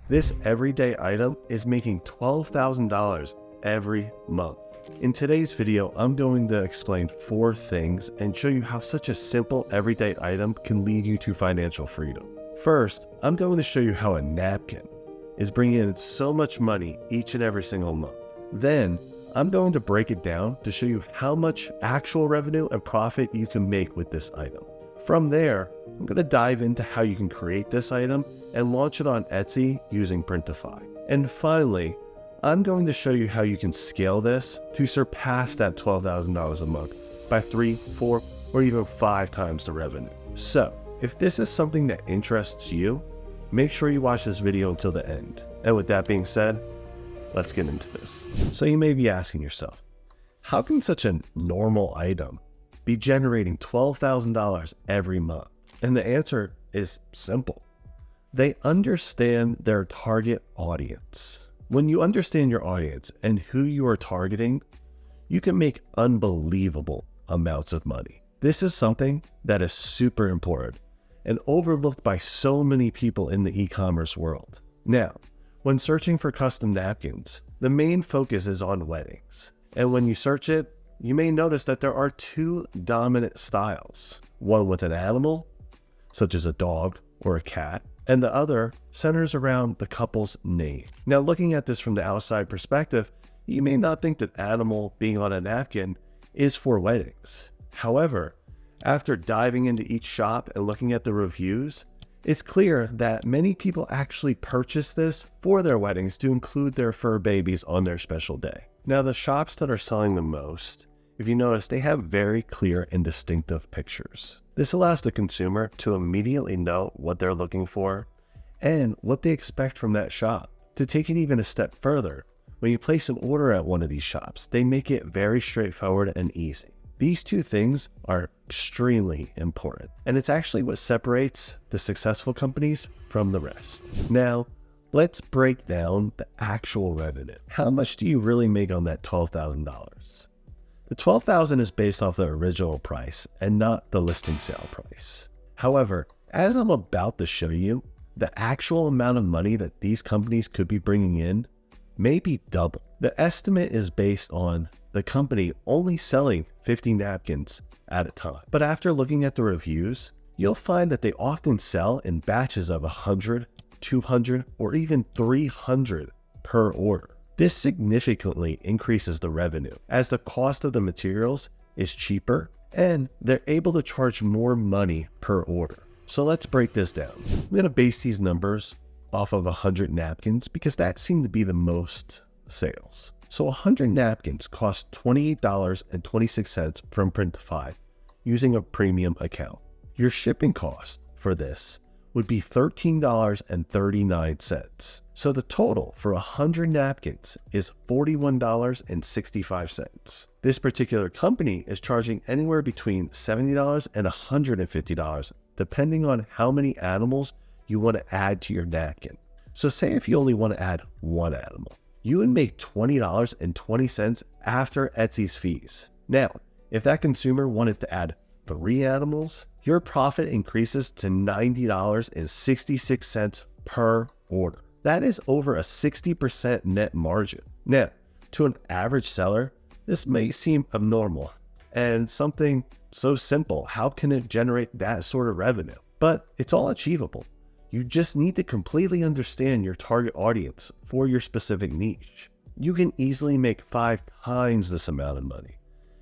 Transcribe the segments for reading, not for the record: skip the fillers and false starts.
This everyday item is making $12,000 every month. In today's video, I'm going to explain 4 things and show you how such a simple everyday item can lead you to financial freedom. First, I'm going to show you how a napkin is bringing in so much money each and every single month. Then, I'm going to break it down to show you how much actual revenue and profit you can make with this item. From there, I'm going to dive into how you can create this item and launch it on Etsy using Printify. And finally, I'm going to show you how you can scale this to surpass that $12,000 a month by 3, 4, or even 5 times the revenue. So, if this is something that interests you, make sure you watch this video until the end. And with that being said, let's get into this. So you may be asking yourself, how can such a normal item be generating $12,000 every month? And the answer is simple. They understand their target audience. When you understand your audience and who you are targeting, you can make unbelievable amounts of money. This is something that is super important and overlooked by so many people in the e-commerce world. Now, when searching for custom napkins, the main focus is on weddings. And when you search it, you may notice that there are 2 dominant styles. One with an animal, such as a dog or a cat, and the other centers around the couple's name. Now, looking at this from the outside perspective, you may not think that animal being on a napkin is for weddings. However, after diving into each shop and looking at the reviews, it's clear that many people actually purchase this for their weddings to include their fur babies on their special day. Now, the shops that are selling the most, if you notice, they have very clear and distinctive pictures. This allows the consumer to immediately know what they're looking for and what they expect from that shop. To take it even a step further, when you place an order at one of these shops, they make it very straightforward and easy. These 2 things are extremely important, and it's actually what separates the successful companies from the rest. Now, let's break down the actual revenue. How much do you really make on that $12,000? The $12,000 is based off the original price and not the listing sale price. However, as I'm about to show you, the actual amount of money that these companies could be bringing in may be double. The estimate is based on the company only selling 50 napkins at a time. But after looking at the reviews, you'll find that they often sell in batches of 100, 200, or even 300 per order. This significantly increases the revenue as the cost of the materials is cheaper and they're able to charge more money per order. So let's break this down. I'm going to base these numbers off of 100 napkins because that seemed to be the most sales. So 100 napkins cost $28.26 from Printify using a premium account. Your shipping cost for this would be $13.39. So the total for 100 napkins is $41.65. This particular company is charging anywhere between $70 and $150, depending on how many animals you want to add to your napkin. So say if you only want to add 1 animal, you would make $20.20 after Etsy's fees. Now, if that consumer wanted to add 3 animals, your profit increases to $90.66 per order. That is over a 60% net margin. Now, to an average seller, this may seem abnormal and something so simple. How can it generate that sort of revenue? But it's all achievable. You just need to completely understand your target audience for your specific niche. You can easily make 5 times this amount of money.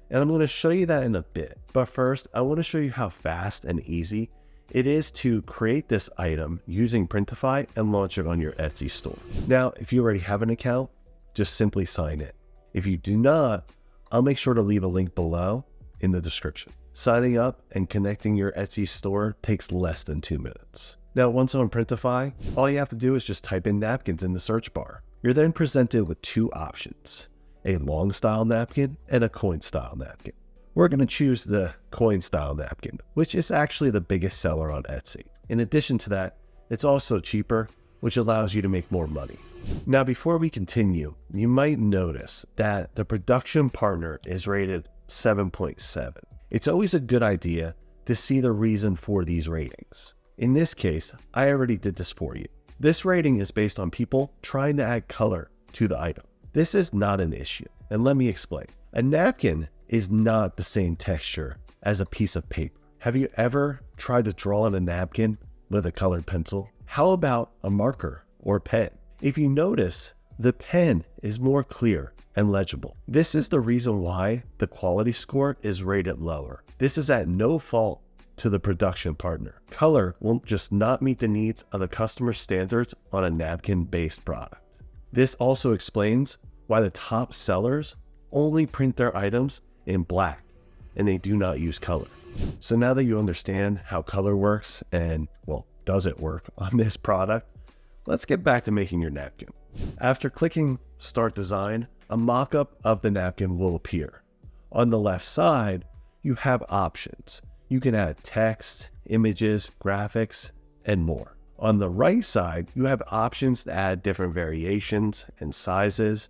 And I'm going to show you that in a bit. But first, I want to show you how fast and easy it is to create this item using Printify and launch it on your Etsy store. Now, if you already have an account, just simply sign in. If you do not, I'll make sure to leave a link below in the description. Signing up and connecting your Etsy store takes less than 2 minutes. Now, once on Printify, all you have to do is just type in napkins in the search bar. You're then presented with 2 options, a long style napkin and a coin style napkin. We're going to choose the coin style napkin, which is actually the biggest seller on Etsy. In addition to that, it's also cheaper, which allows you to make more money. Now, before we continue, you might notice that the production partner is rated 7.7. It's always a good idea to see the reason for these ratings. In this case, I already did this for you. This rating is based on people trying to add color to the item. This is not an issue, and let me explain. A napkin is not the same texture as a piece of paper. Have you ever tried to draw on a napkin with a colored pencil? How about a marker or pen? If you notice, the pen is more clear and legible. This is the reason why the quality score is rated lower. This is at no fault to the production partner. Color will just not meet the needs of the customer standards on a napkin-based product. This also explains why the top sellers only print their items in black and they do not use color. So now that you understand how color works and, well, does it work on this product, let's get back to making your napkin. After clicking Start Design, a mock-up of the napkin will appear. On the left side, you have options. You can add text, images, graphics, and more. On the right side, you have options to add different variations and sizes.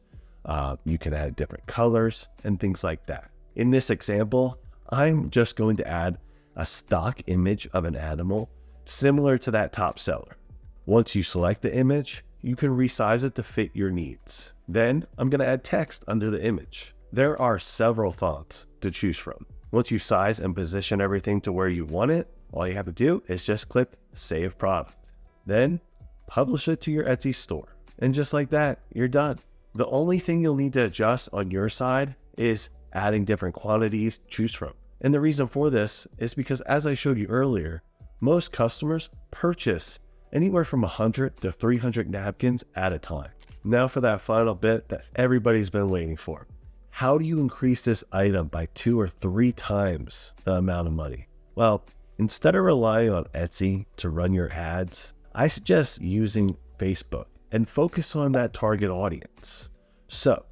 You can add different colors and things like that. In this example, I'm just going to add a stock image of an animal similar to that top seller. Once you select the image, you can resize it to fit your needs. Then I'm going to add text under the image. There are several fonts to choose from. Once you size and position everything to where you want it, all you have to do is just click Save Product. Then publish it to your Etsy store. And just like that, you're done. The only thing you'll need to adjust on your side is adding different quantities to choose from. And the reason for this is because, as I showed you earlier, most customers purchase anywhere from 100 to 300 napkins at a time. Now for that final bit that everybody's been waiting for. How do you increase this item by 2 or 3 times the amount of money? Well, instead of relying on Etsy to run your ads, I suggest using Facebook and focus on that target audience. So,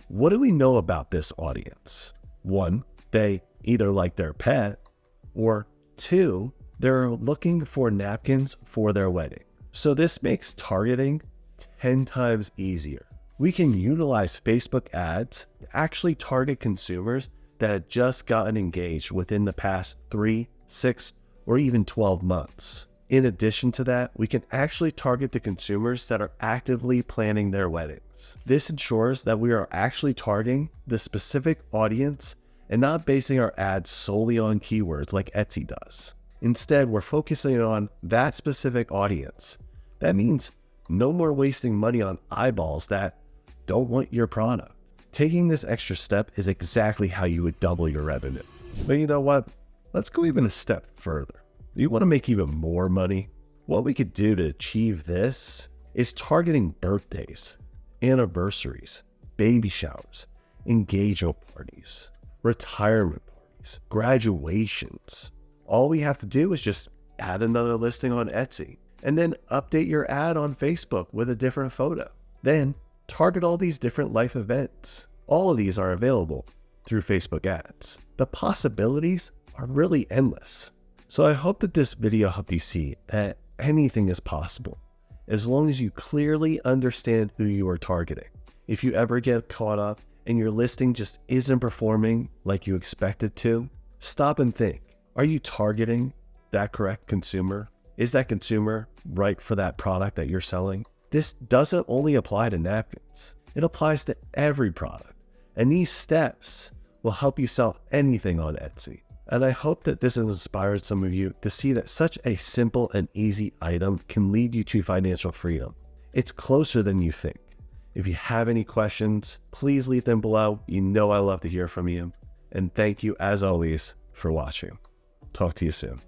what do we know about this audience? 1, they either like their pet, or 2, they're looking for napkins for their wedding. So this makes targeting 10 times easier. We can utilize Facebook ads to actually target consumers that had just gotten engaged within the past 3, 6, or even 12 months. In addition to that, we can actually target the consumers that are actively planning their weddings. This ensures that we are actually targeting the specific audience and not basing our ads solely on keywords like Etsy does. Instead, we're focusing on that specific audience. That means no more wasting money on eyeballs that don't want your product. Taking this extra step is exactly how you would double your revenue. But you know what? Let's go even a step further. You want to make even more money? What we could do to achieve this is targeting birthdays, anniversaries, baby showers, engagement parties, retirement parties, graduations. All we have to do is just add another listing on Etsy and then update your ad on Facebook with a different photo. Then target all these different life events. All of these are available through Facebook ads. The possibilities are really endless. So I hope that this video helped you see that anything is possible as long as you clearly understand who you are targeting. If you ever get caught up and your listing just isn't performing like you expected to, stop and think. Are you targeting that correct consumer? Is that consumer right for that product that you're selling? This doesn't only apply to napkins. It applies to every product. And these steps will help you sell anything on Etsy. And I hope that this has inspired some of you to see that such a simple and easy item can lead you to financial freedom. It's closer than you think. If you have any questions, please leave them below. You know I love to hear from you. And thank you, as always, for watching. Talk to you soon.